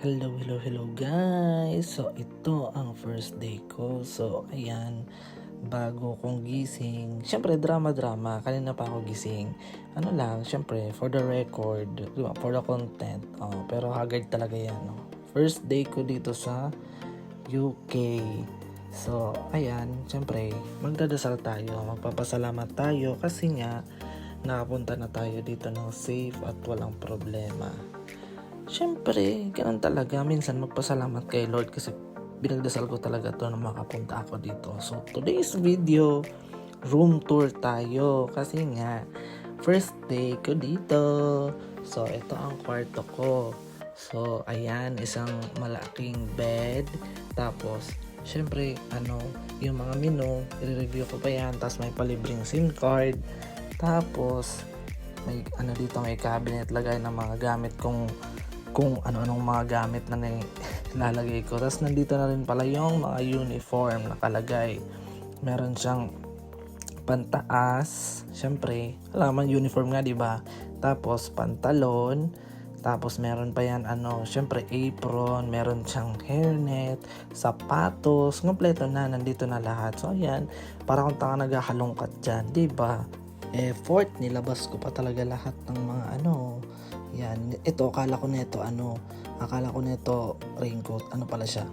Hello guys! So ito ang first day ko. So ayan, bago kong gising. Syempre drama. Kanina pa ako gising. Ano lang, syempre for the record, diba? For the content. Pero haggard talaga yan. No? First day ko dito sa UK. So ayan, syempre magdadasal tayo. Magpapasalamat tayo kasi nga nakapunta na tayo dito ng safe at walang problema. Siyempre, ganun talaga. Minsan magpasalamat kay Lord kasi binagdasal ko talaga to na makapunta ako dito. So, today's video, room tour tayo. Kasi nga, first day ko dito. So, ito ang kwarto ko. So, ayan, isang malaking bed. Tapos, siyempre, yung mga menu, i-review ko pa yan. Tapos, may palibreng SIM card. Tapos, may dito, may cabinet, lagay ng mga gamit kung ano-anong mga gamit na nilalagay ko. Tapos nandito na rin pala yung mga uniform nakalagay. Meron siyang pantaas, syempre, alaman uniform nga, 'di ba? Tapos pantalon, tapos meron pa yan syempre apron, meron siyang hairnet, sapatos, kompleto na, nandito na lahat. So ayan, para kung tanga naghahalongkat diyan, 'di ba? Effort, nilabas ko pa talaga lahat ng mga yan. Ito, akala ko nito raincoat, pala siya,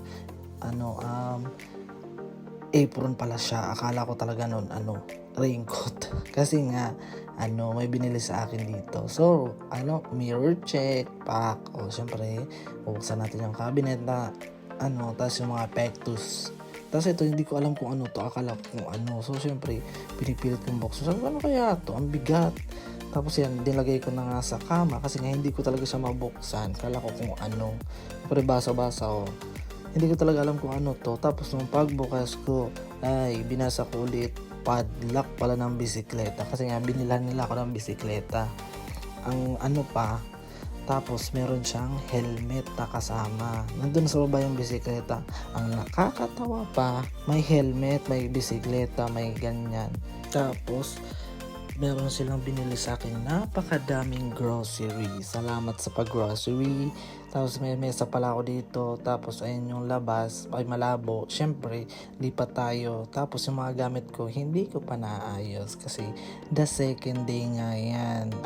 apron pala siya. Akala ko talaga nun, raincoat. Kasi nga, may binili sa akin dito. So, mirror check, pack. O, syempre, buksan natin yung cabinet na, tapos yung mga pectus. Tapos ito, hindi ko alam kung ano to. Akala ko kung ano. So, syempre, pinipilit kong box. So, sabi ko, ano kaya to? Ang bigat. Tapos yan, dinlagay ko na nga sa kama kasi nga hindi ko talaga siya mabuksan. Kala ko kung ano. Pero basa-basa ko. Hindi ko talaga alam kung ano to. Tapos nung pagbukas ko, ay binasa ko ulit. Padlock pala ng bisikleta. Kasi nga binilan nila ako ng bisikleta. Ang tapos meron siyang helmet na kasama. Nandun sa baba yung bisikleta. Ang nakakatawa pa, may helmet, may bisikleta, may ganyan. Tapos, meron silang binili sa akin napakadaming grocery. Salamat sa pag-grocery. Tapos may mesa pala ako dito. Tapos ayun yung labas. Ay malabo. Syempre, lipat tayo. Tapos yung mga gamit ko, hindi ko pa naayos. Kasi the second day nga yan.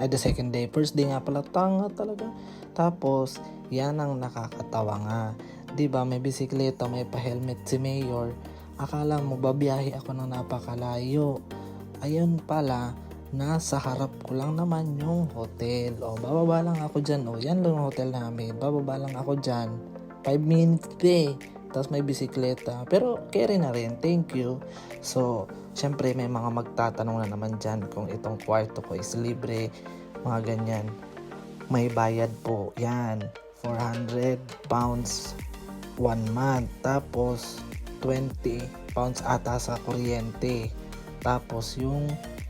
First day nga pala. Tanga talaga. Tapos, yan ang nakakatawa nga. Diba, may bisikleta, may pa-helmet si Mayor. Akala mo, babiyahe ako ng napakalayo. Ayun pala, nasa harap ko lang naman yung hotel. Bababa lang ako dyan. Yan lang yung hotel namin. Bababa lang ako dyan. 5 minutes Tapos may bisikleta. Pero carry na rin. Thank you. So, syempre may mga magtatanong na naman dyan kung itong kwarto ko is libre. Mga ganyan. May bayad po. Yan. £400 1 month. Tapos, £20 ata sa kuryente. Tapos, yung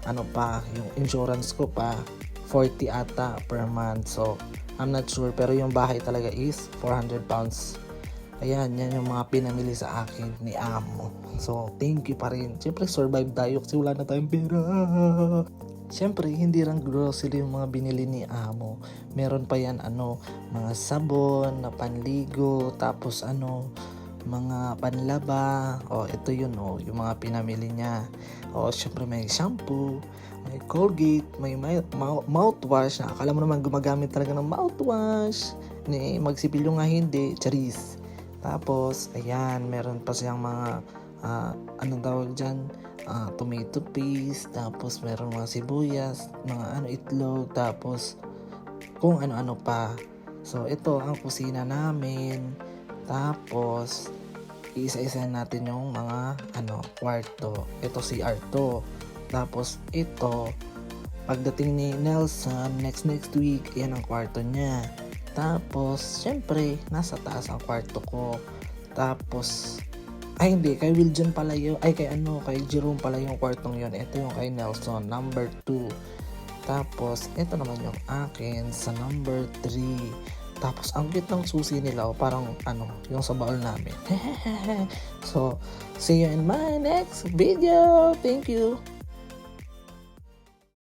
yung insurance ko pa 40 ata per month. So, I'm not sure. Pero yung bahay talaga is £400. Ayan, yan yung mga pinamili sa akin ni Amo. So, thank you pa rin. Siyempre, survive tayo kasi wala na tayong pera. Siyempre, hindi lang grocery yung mga binili ni Amo. Meron pa yan, mga sabon na panligo. Tapos, mga panlaba. Ito yun, yung mga pinamili niya. Syempre may shampoo, may Colgate, may mouthwash. Akala mo naman gumagamit talaga ng mouthwash. Magsipilyo nga hindi, charis. Tapos, ayan, meron pa siyang mga, anong tawag dyan? Tomato paste. Tapos, meron mga sibuyas, mga itlog. Tapos, kung ano-ano pa. So, ito ang kusina namin. Tapos, isa-isa natin yung mga kwarto. Ito CR to. Tapos ito, pagdating ni Nelson next week, yan ang kwarto niya. Tapos, syempre, nasa taas ang kwarto ko. Tapos, kay Wiljon pala yun. Kay Jerome pala yung kwartong yun. Ito yung kay Nelson, number 2. Tapos, ito naman yung akin sa number 3. Tapos, ang cute ng susi nila, parang, yung sa baul namin. So, see you in my next video. Thank you.